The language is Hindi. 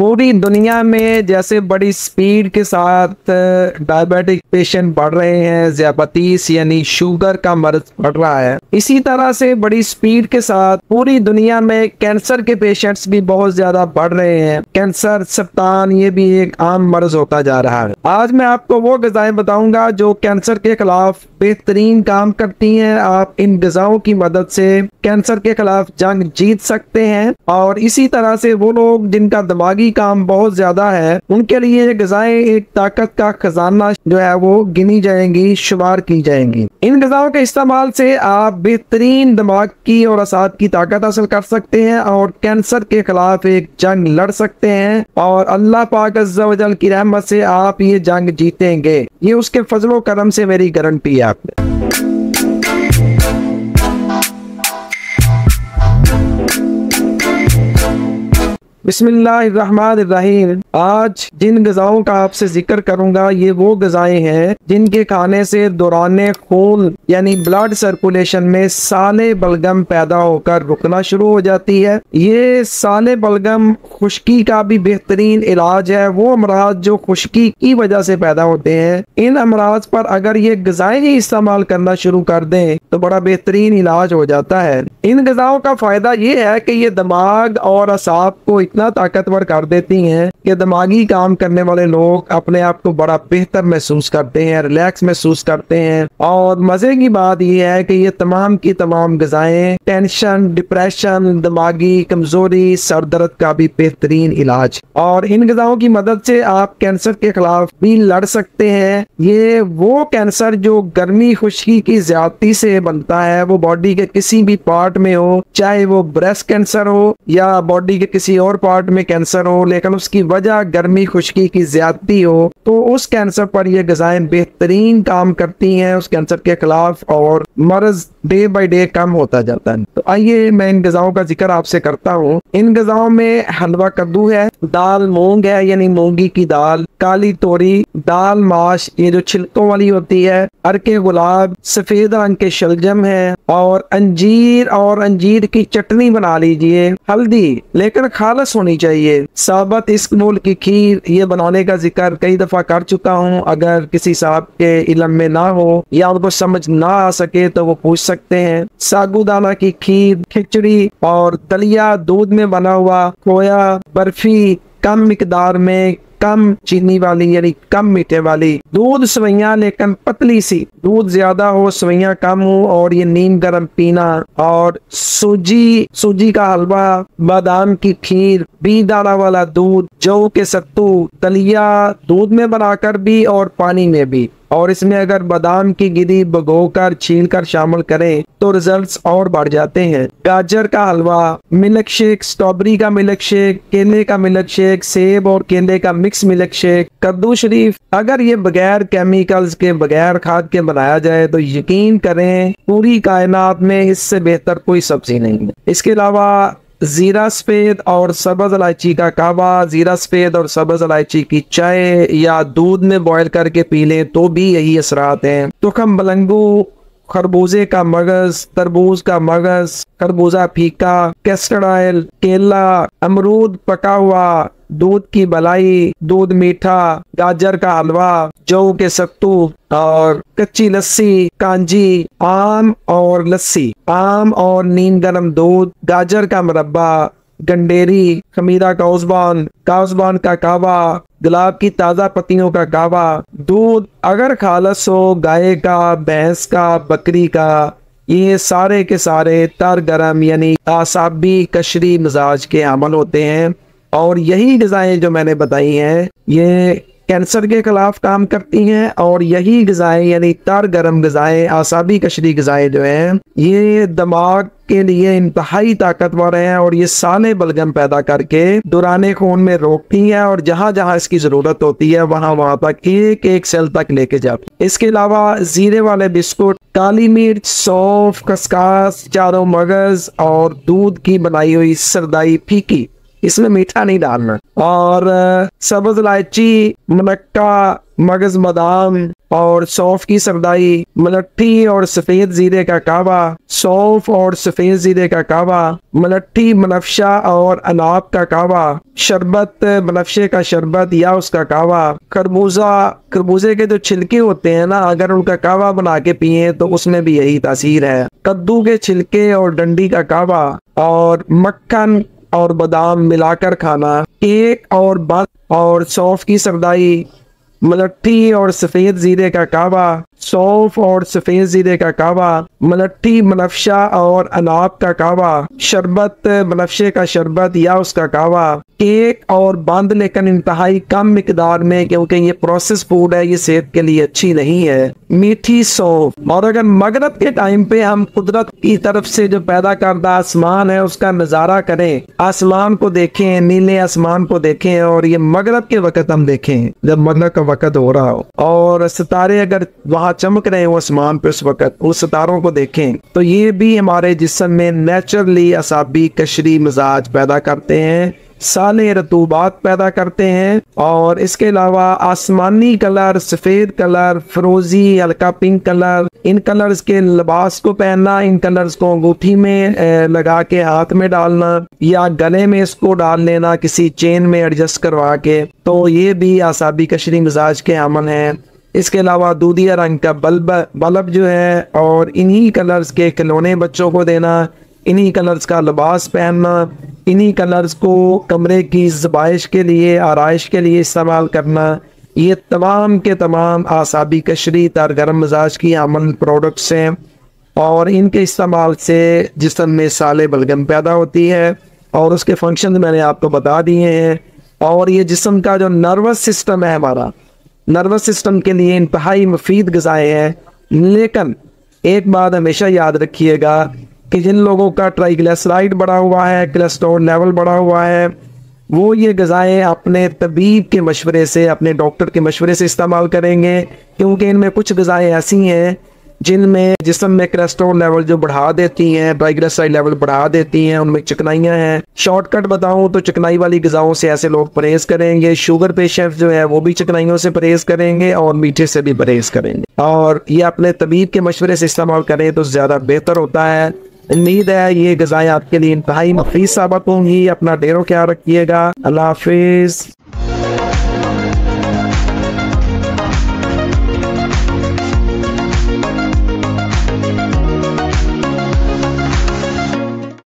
पूरी दुनिया में जैसे बड़ी स्पीड के साथ डायबिटिक पेशेंट बढ़ रहे हैं, ज़ियाबतीस यानी शुगर का मर्ज बढ़ रहा है, इसी तरह से बड़ी स्पीड के साथ पूरी दुनिया में कैंसर के पेशेंट्स भी बहुत ज्यादा बढ़ रहे हैं। कैंसर, सरतान ये भी एक आम मर्ज होता जा रहा है। आज मैं आपको वो ग़िज़ाएं बताऊंगा जो कैंसर के खिलाफ बेहतरीन काम करती हैं। आप इन ग़िज़ाओं की मदद से कैंसर के खिलाफ जंग जीत सकते हैं। और इसी तरह से वो लोग जिनका दिमागी काम बहुत ज्यादा है, उनके लिए ये ग़िज़ाएं एक ताकत का खजाना जो है वो गिनी जाएंगी, शुमार की जाएंगी। इन ग़िज़ाओं के इस्तेमाल से आप बेहतरीन दिमाग की और असाब की ताकत हासिल कर सकते हैं और कैंसर के खिलाफ एक जंग लड़ सकते हैं। और अल्लाह पाक अज़्ज़ा व जल की रहमत से आप ये जंग जीतेंगे, ये उसके फजलो करम से मेरी गारंटी है आपने। बिस्मिल्लाहिर्रहमानिर्रहीम। आज जिन ग़िज़ाओं का आपसे जिक्र करूंगा ये वो ग़िज़ाएं हैं जिनके खाने से दौरान खून यानी ब्लड सर्कुलेशन में साले बलगम पैदा होकर रुकना शुरू हो जाती है। ये साले बलगम खुश्की का भी बेहतरीन इलाज है। वो अमराज जो खुश्की की वजह से पैदा होते हैं, इन अमराज पर अगर ये ग़िज़ाएं ही इस्तेमाल करना शुरू कर दें तो बड़ा बेहतरीन इलाज हो जाता है। इन ग़िज़ाओं का फ़ायदा ये है कि ये दिमाग और असाब को इतना ताकतवर कर देती हैं कि दिमागी काम करने वाले लोग अपने आप को बड़ा बेहतर महसूस करते हैं, रिलैक्स महसूस करते हैं। और मजे की बात यह है कि ये तमाम की तमाम ग़िज़ाएं टेंशन, डिप्रेशन, दिमागी कमजोरी, सर दर्द का भी बेहतरीन इलाज। और इन ग़िज़ाओं की मदद से आप कैंसर के खिलाफ भी लड़ सकते हैं। ये वो कैंसर जो गर्मी खुश्की की ज्यादती से बनता है, वो बॉडी के किसी भी पार्ट में हो, चाहे वो ब्रेस्ट कैंसर हो या बॉडी के किसी और पार्ट में कैंसर हो, लेकिन उसकी वजह गर्मी खुश्की की ज्यादती हो, तो उस कैंसर पर ये ग़िज़ाएं बेहतरीन काम करती हैं उस कैंसर के खिलाफ और मर्ज डे बाय डे कम होता जाता है। तो आइए मैं इन ग़िज़ाओं का जिक्र आपसे करता हूँ। इन ग़िज़ाओं में हलवा कद्दू है, दाल मूंग है यानी मूंगी की दाल, काली तोरी, दाल माश ये जो छिलकों वाली होती है, अरके गुलाब, सफेद रंग के शलजम है और अंजीर की चटनी बना लीजिए। हल्दी लेकिन खालस होनी चाहिए। साबत इस्कनूल की खीर, ये बनाने का जिक्र कई दफा कर चुका हूँ। अगर किसी साहब के इल्म में ना हो या उनको समझ ना आ सके तो वो पूछ सकते हैं। सागुदाना की खीर, खिचड़ी और दलिया, दूध में बना हुआ खोया, बर्फी कम मिकदार में, कम चीनी वाली यानी कम मीठे वाली, दूध सवैयां लेकिन पतली सी, दूध ज्यादा हो सवैयां कम हो, और ये नीम गरम पीना, और सूजी का हलवा, बादाम की खीर, बीदाना वाला दूध, जौ के सत्तू, दलिया दूध में बनाकर भी और पानी में भी, और इसमें अगर बादाम की गिरी भिगोकर छीलकर शामिल करें तो रिजल्ट्स और बढ़ जाते हैं। गाजर का हलवा, मिल्क शेक, स्ट्रॉबेरी का मिल्क शेक, केले का मिल्क शेक, सेब और केले का मिक्स मिल्क शेक, कद्दू शरीफ, अगर ये बगैर केमिकल्स के, बगैर खाद के बनाया जाए तो यकीन करें पूरी कायनात में इससे बेहतर कोई सब्जी नहीं है। इसके अलावा जीरा सफेद और सब्ज इलायची का कहवा, जीरा सफेद और सब्ज इलायची की चाय या दूध में बॉयल करके पी लें तो भी यही असरात हैं। तुखम बलंगू, खरबूजे का मगज, तरबूज का मगज, खरबूजा फीका, कैस्टर ऑयल, केला, अमरूद पका हुआ, दूध की मलाई, दूध मीठा, गाजर का हलवा, जौ के सत्तू और कच्ची लस्सी, कांजी, आम और लस्सी, आम और नीम गरम दूध, गाजर का मुरब्बा, गंडेरी, खमीरा काउज़बान का कहवा, गुलाब की ताज़ा पत्तियों का कहवा, दूध अगर खालस हो गाय का, भैंस का, बकरी का, ये सारे के सारे तर गरम यानी आसाबी कशरी मिजाज के अमल होते हैं। और यही ग़िज़ाएं जो मैंने बताई हैं ये कैंसर के खिलाफ काम करती हैं। और यही ग़िज़ाएं यानी तर गरम ग़िज़ाएं, आसाबी कशरी ग़िज़ाएं जो हैं ये दिमाग के लिए इंतहाई ताकतवर हैं और ये साले बलगम पैदा करके दौरान खून में रोकती है और जहां जहां इसकी जरूरत होती है वहां वहां तक एक एक सेल तक लेके जाती है। इसके अलावा जीरे वाले बिस्कुट, काली मिर्च, सौंफ, खसखस, चारों मगज और दूध की बनाई हुई सरदाई फीकी, इसमें मीठा नहीं डालना, और सब्ज इलायची, मुनक्का, मगज बादाम और सौंफ की सरदाई, मलट्ठी और सफेद जीरे का कावा, सौंफ और सफेद जीरे का कावा, मलट्ठी, बनफशा और अनाब का कावा, शरबत, बनफशे का शरबत या उसका कावा, खरबूजे के जो छिलके होते हैं ना, अगर उनका कावा बना के पिए तो उसमें भी यही तासीर है। कद्दू के छिलके और डंडी का कावा और मक्खन और बादाम मिलाकर खाना, केक और बंद और सौंफ की सरदाई, मलट्ठी और सफेद जीरे का कावा, सौंफ और सफेद जीरे का कावा, मलट्ठी, बनफशा और अनाब का कावा, शरबत, बनफशे का शरबत या उसका कावा, केक और बंद लेकिन इंतहाई कम मिकदार में, क्योंकि ये प्रोसेस फूड है, ये सेहत के लिए अच्छी नहीं है। मीठी सौंफ। और अगर मगरब के टाइम पे हम कुदरत की तरफ से जो पैदा करदा आसमान है उसका नजारा करें, आसमान को देखें, नीले आसमान को देखें, और ये मगरब के वक्त हम देखें जब मगरब का वक्त हो रहा हो और सितारे अगर वहां चमक रहे हो आसमान पे, उस वक्त उस सितारों को देखें, तो ये भी हमारे जिस्म में नेचुरली असाबी कशरी मिजाज पैदा करते हैं, साले रतूबात पैदा करते हैं। और इसके अलावा आसमानी कलर, सफेद कलर, फिरोजी, हल्का पिंक कलर, इन कलर्स के लिबास को पहनना, इन कलर्स को अंगूठी में लगा के हाथ में डालना या गले में इसको डाल लेना किसी चेन में एडजस्ट करवा के, तो ये भी आसाबी कशरी मिजाज के अमल हैं। इसके अलावा दूधिया रंग का बल्ब जो है और इन्हीं कलर्स के खिलौने बच्चों को देना, इन्हीं कलर्स का लिबास पहनना, इन्हीं कलर्स को कमरे की ज़बाइश के लिए, आराइश के लिए इस्तेमाल करना, ये तमाम के तमाम आसाबी कशरी तर गर्म मिजाज की अमल प्रोडक्ट्स हैं। और इनके इस्तेमाल से जिस्म में साले बलगम पैदा होती है और उसके फंक्शन मैंने आपको बता दिए हैं। और ये जिस्म का जो नर्वस सिस्टम है, हमारा नर्वस सिस्टम के लिए इंतहाई मुफीद ग़िज़ाएँ हैं। लेकिन एक बात हमेशा याद रखिएगा कि जिन लोगों का ट्राइग्लिसराइड बढ़ा हुआ है, कोलेस्ट्रॉल लेवल बढ़ा हुआ है, वो ये ग़िज़ाएँ अपने तबीब के मशवरे से, अपने डॉक्टर के मशवरे से इस्तेमाल करेंगे, क्योंकि इनमें कुछ ग़िज़ाएँ ऐसी हैं जिनमें जिस्म में कोलेस्ट्रॉल लेवल जो बढ़ा देती हैं, ट्राइग्लिसराइड लेवल बढ़ा देती हैं, उनमें चिकनाइयाँ हैं। शॉर्टकट बताऊं तो चिकनाई वाली ग़िज़ाओं से ऐसे लोग परहेज़ करेंगे। शुगर पेशेंट जो है वो भी चिकनाइयों से परहेज़ करेंगे और मीठे से भी परहेज़ करेंगे, और ये अपने तबीब के मशवरे से इस्तेमाल करें तो ज़्यादा बेहतर होता है। उम्मीद है ये ग़िज़ाएँ आपके लिए इंतहाई मुफीद साबित होंगी। अपना ढेरों ख्याल रखिएगा। अल्लाह हाफिज़।